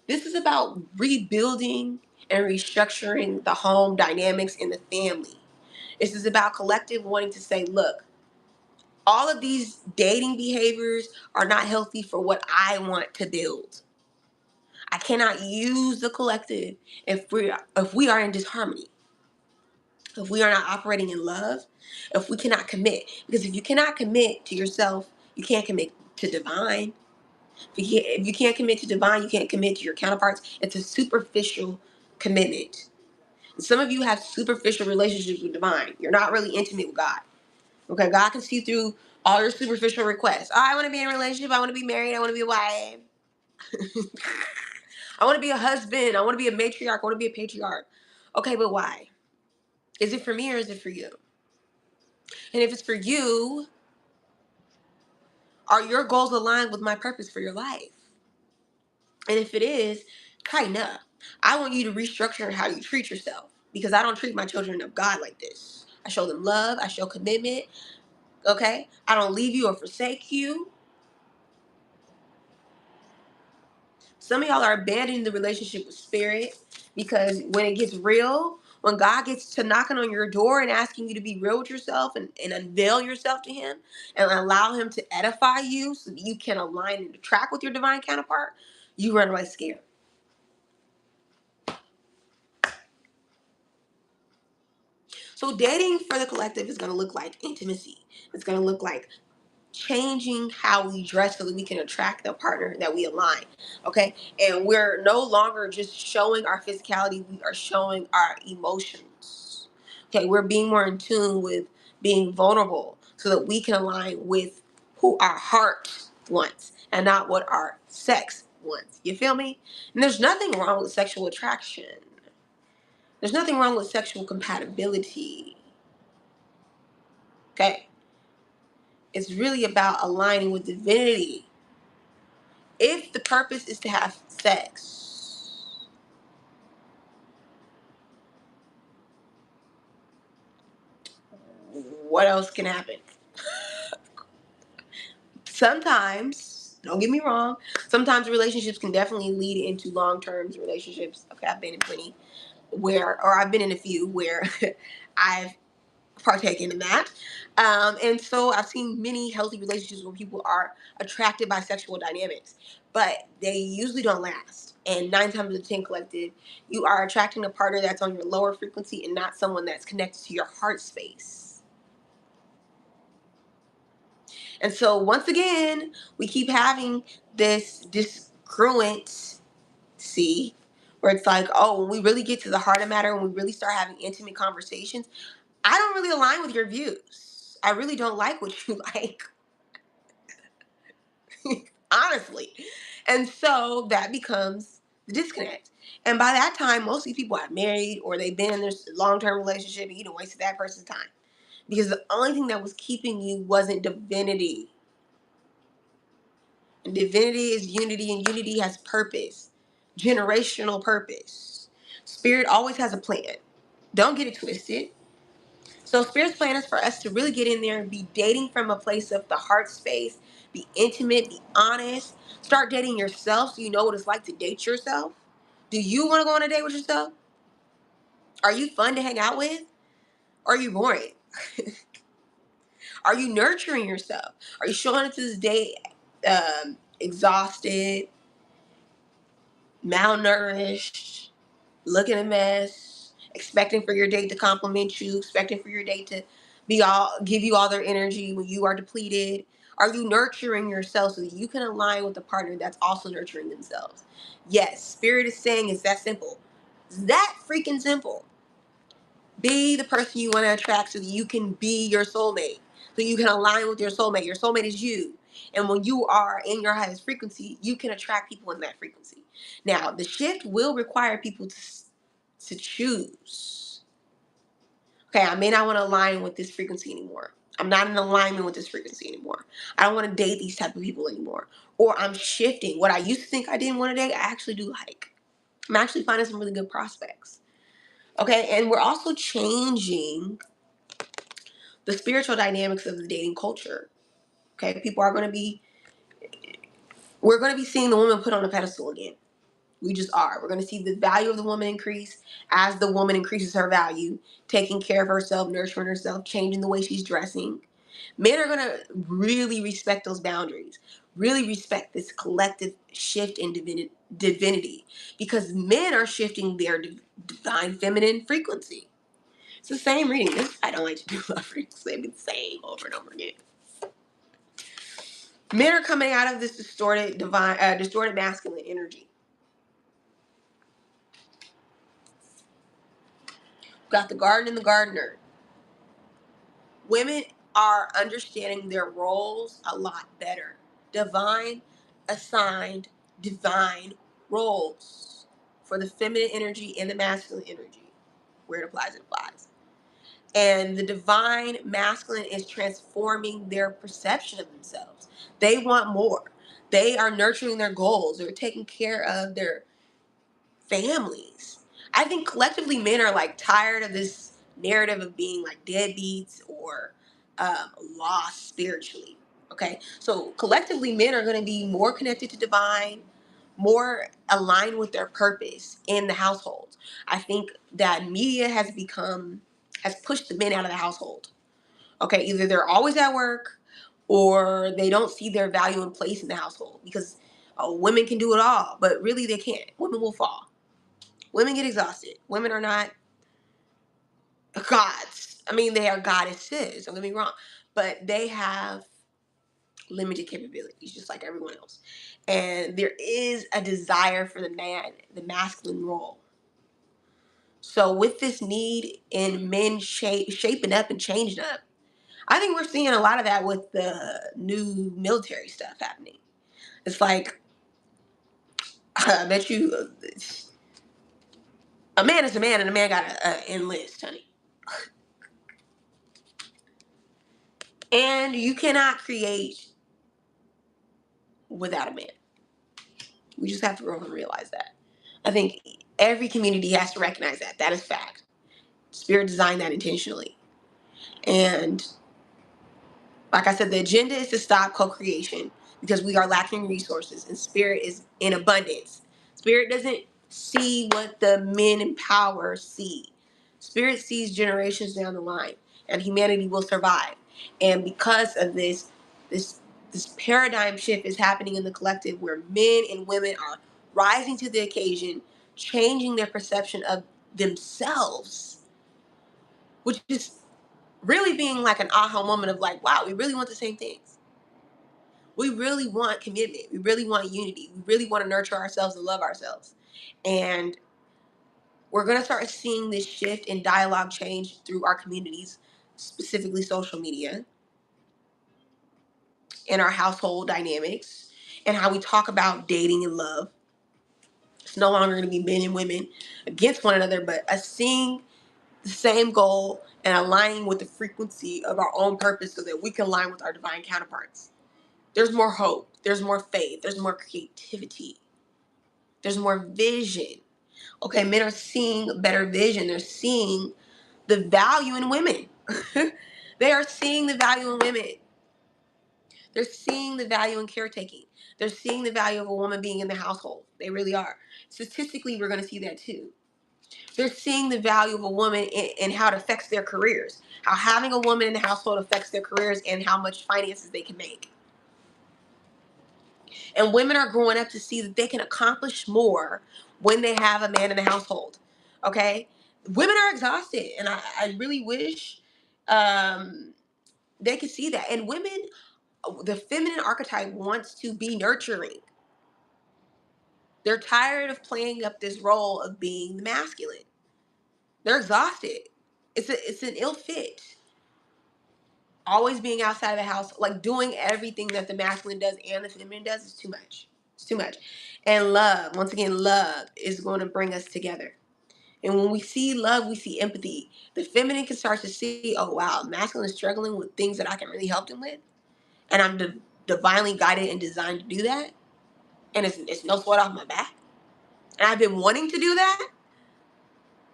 This is about rebuilding and restructuring the home dynamics in the family. This is about collective wanting to say, look, all of these dating behaviors are not healthy for what I want to build. I cannot use the collective if we are in disharmony, if we are not operating in love, if we cannot commit. Because if you cannot commit to yourself, you can't commit to divine. If you can't commit to divine, you can't commit to your counterparts. It's a superficial commitment. Some of you have superficial relationships with divine. You're not really intimate with God. Okay, God can see through all your superficial requests. Oh, I want to be in a relationship. I want to be married. I want to be a wife. I want to be a husband. I want to be a matriarch. I want to be a patriarch. Okay, but why? Is it for me or is it for you? And if it's for you, are your goals aligned with my purpose for your life? And if it is, tighten up. I want you to restructure how you treat yourself because I don't treat my children of God like this. I show them love. I show commitment. Okay? I don't leave you or forsake you. Some of y'all are abandoning the relationship with spirit because when it gets real, when God gets to knocking on your door and asking you to be real with yourself and unveil yourself to him and allow him to edify you so that you can align and track with your divine counterpart, you run away scared. So dating for the collective is going to look like intimacy. It's going to look like changing how we dress so that we can attract the partner that we align. Okay. And we're no longer just showing our physicality, we are showing our emotions. Okay. We're being more in tune with being vulnerable so that we can align with who our heart wants and not what our sex wants. You feel me? And there's nothing wrong with sexual attraction. There's nothing wrong with sexual compatibility. Okay. It's really about aligning with divinity. If the purpose is to have sex, what else can happen? Sometimes, don't get me wrong, sometimes relationships can definitely lead into long-term relationships. Okay, I've been in plenty or I've been in a few where I've partaken in that. And so I've seen many healthy relationships where people are attracted by sexual dynamics, but they usually don't last. And 9 times out of 10 collective, you are attracting a partner that's on your lower frequency and not someone that's connected to your heart space. And so once again, we keep having this discruency where it's like, oh, when we really get to the heart of matter, when we really start having intimate conversations, I don't really align with your views. I really don't like what you like. Honestly. And so that becomes the disconnect. And by that time, most of these people are married or they've been in this long-term relationship and you don't wasted that person's time. Because the only thing that was keeping you wasn't divinity. And divinity is unity, and unity has purpose. Generational purpose. Spirit always has a plan. Don't get it twisted. So Spirit's plan is for us to really get in there and be dating from a place of the heart space, be intimate, be honest, start dating yourself so you know what it's like to date yourself. Do you want to go on a date with yourself? Are you fun to hang out with? Or are you boring? Are you nurturing yourself? Are you showing up to this date exhausted, malnourished, looking a mess, expecting for your date to compliment you, expecting for your date to give you all their energy when you are depleted? Are you nurturing yourself so that you can align with a partner that's also nurturing themselves? Yes, Spirit is saying it's that simple. It's that freaking simple. Be the person you want to attract so that you can be your soulmate. So you can align with your soulmate. Your soulmate is you. And when you are in your highest frequency, you can attract people in that frequency. Now, the shift will require people to choose. Okay, I may not want to align with this frequency anymore. I'm not in alignment with this frequency anymore. I don't want to date these type of people anymore. Or I'm shifting. What I used to think I didn't want to date, I actually do like. I'm actually finding some really good prospects. Okay, and we're also changing the spiritual dynamics of the dating culture. Okay, we're going to be seeing the woman put on a pedestal again. We just are. We're going to see the value of the woman increase as the woman increases her value, taking care of herself, nurturing herself, changing the way she's dressing. Men are going to really respect those boundaries, really respect this collective shift in divinity, because men are shifting their divine feminine frequency. It's the same reading. I don't like to do love readings. They be the same over and over again. Men are coming out of this distorted masculine energy. We've got the garden and the gardener. Women are understanding their roles a lot better. Divine assigned divine roles for the feminine energy and the masculine energy. Where it applies, it applies. And the divine masculine is transforming their perception of themselves. They want more. They are nurturing their goals. They're taking care of their families. I think collectively men are like tired of this narrative of being like deadbeats or lost spiritually. Okay, so collectively men are going to be more connected to divine, more aligned with their purpose in the household. I think that media has pushed the men out of the household. Okay, either they're always at work or they don't see their value and place in the household because women can do it all, but really they can't. Women will fall. Women get exhausted. Women are not gods. I mean, they are goddesses, don't get me wrong, but they have limited capabilities just like everyone else. And there is a desire for the man, the masculine role. So with this need in men shaping up and changing up, I think we're seeing a lot of that with the new military stuff happening. It's like, I bet you a man is a man and a man got to enlist, honey. And you cannot create without a man. We just have to grow up and realize that. I think every community has to recognize that. That is fact. Spirit designed that intentionally. And like I said, the agenda is to stop co-creation because we are lacking resources and spirit is in abundance. Spirit doesn't see what the men in power see. Spirit sees generations down the line and humanity will survive. And because of this this paradigm shift is happening in the collective where men and women are rising to the occasion, changing their perception of themselves, which is really being like an aha moment of like, wow, we really want the same things. We really want commitment. We really want unity. We really want to nurture ourselves and love ourselves. And we're going to start seeing this shift in dialogue change through our communities, specifically social media, and our household dynamics, and how we talk about dating and love. It's no longer going to be men and women against one another, but us seeing the same goal and aligning with the frequency of our own purpose so that we can align with our divine counterparts. There's more hope. There's more faith. There's more creativity. There's more vision. Okay, men are seeing better vision. They're seeing the value in women. They are seeing the value in women. They're seeing the value in caretaking. They're seeing the value of a woman being in the household. They really are. Statistically, we're going to see that too. They're seeing the value of a woman in how it affects their careers. How having a woman in the household affects their careers and how much finances they can make. And women are growing up to see that they can accomplish more when they have a man in the household. Okay? Women are exhausted. And I really wish they could see that. And women The feminine archetype wants to be nurturing. They're tired of playing up this role of being the masculine. They're exhausted. It's an ill fit. Always being outside of the house, like doing everything that the masculine does and the feminine does is too much. It's too much. And love, once again, love is going to bring us together. And when we see love, we see empathy. The feminine can start to see, oh wow, masculine is struggling with things that I can really help them with, and I'm divinely guided and designed to do that. And it's no sweat off my back. And I've been wanting to do that.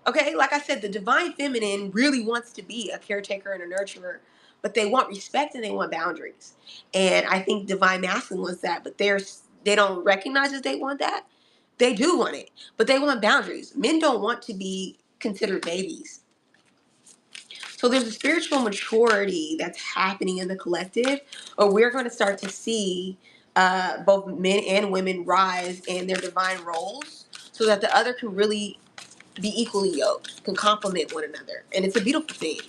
Okay, like I said, the divine feminine really wants to be a caretaker and a nurturer, but they want respect and they want boundaries. And I think divine masculine wants that, but they don't recognize that they want that. They do want it, but they want boundaries. Men don't want to be considered babies. So there's a spiritual maturity that's happening in the collective, or we're going to start to see both men and women rise in their divine roles so that the other can really be equally yoked, can complement one another. And it's a beautiful thing.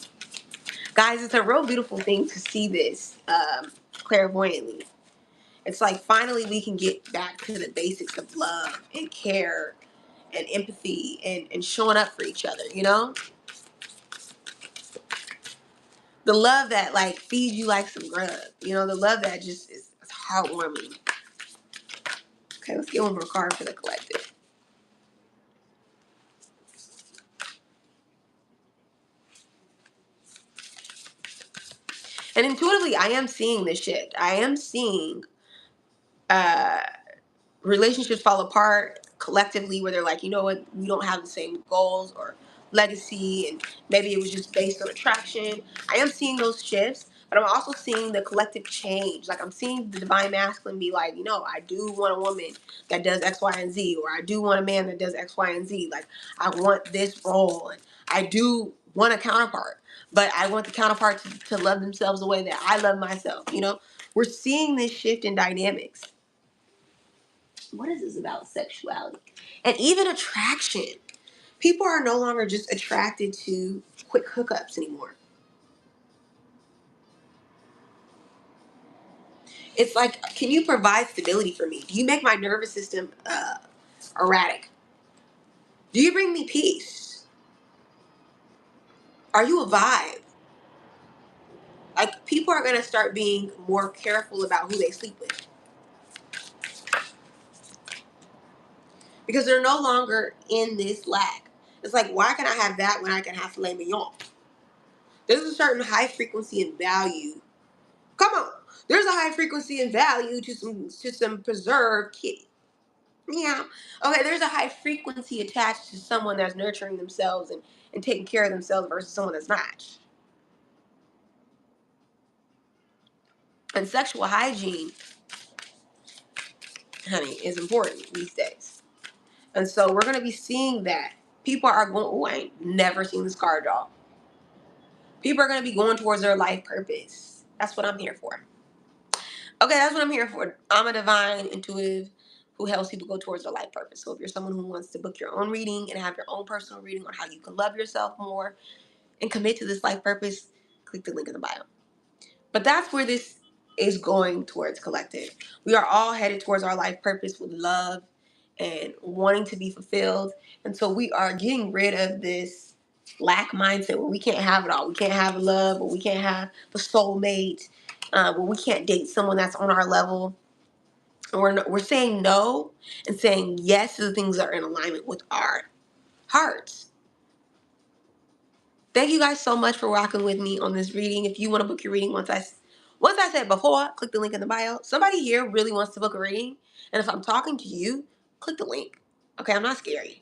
Guys, it's a real beautiful thing to see this clairvoyantly. It's like finally we can get back to the basics of love and care and empathy and showing up for each other, you know? The love that like feeds you like some grub. You know, the love that just is heartwarming. Okay, let's get one more card for the collective. And intuitively, I am seeing this shift. I am seeing uh relationships fall apart collectively where they're like, you know what, we don't have the same goals or legacy, and maybe it was just based on attraction. I am seeing those shifts, but I'm also seeing the collective change. Like I'm seeing the divine masculine be like, you know, I do want a woman that does X, Y, and Z, or I do want a man that does X, Y, and Z. Like I want this role, and I do want a counterpart, but I want the counterpart to love themselves the way that I love myself. You know, we're seeing this shift in dynamics. What is this about sexuality? And even attraction. People are no longer just attracted to quick hookups anymore. It's like, can you provide stability for me? Do you make my nervous system erratic? Do you bring me peace? Are you a vibe? Like, people are going to start being more careful about who they sleep with because they're no longer in this lack. It's like, why can I have that when I can have filet mignon? There's a certain high frequency and value. Come on. There's a high frequency and value to some preserved kitty. Yeah. Okay, there's a high frequency attached to someone that's nurturing themselves and taking care of themselves versus someone that's not. And sexual hygiene, honey, is important these days. And so we're gonna be seeing that. People are going, oh, I ain't never seen this card, y'all. People are gonna be going towards their life purpose. That's what I'm here for. Okay, that's what I'm here for. I'm a divine intuitive who helps people go towards their life purpose. So if you're someone who wants to book your own reading and have your own personal reading on how you can love yourself more and commit to this life purpose, click the link in the bio. But that's where this is going towards collective. We are all headed towards our life purpose with love and wanting to be fulfilled. And so we are getting rid of this lack mindset where we can't have it all. We can't have love, or we can't have the soulmate, where we can't date someone that's on our level. We're saying no and saying yes to the things that are in alignment with our hearts. Thank you guys so much for rocking with me on this reading. If you want to book your reading, once I said before, click the link in the bio. Somebody here really wants to book a reading, and if I'm talking to you, click the link. Okay, I'm not scary.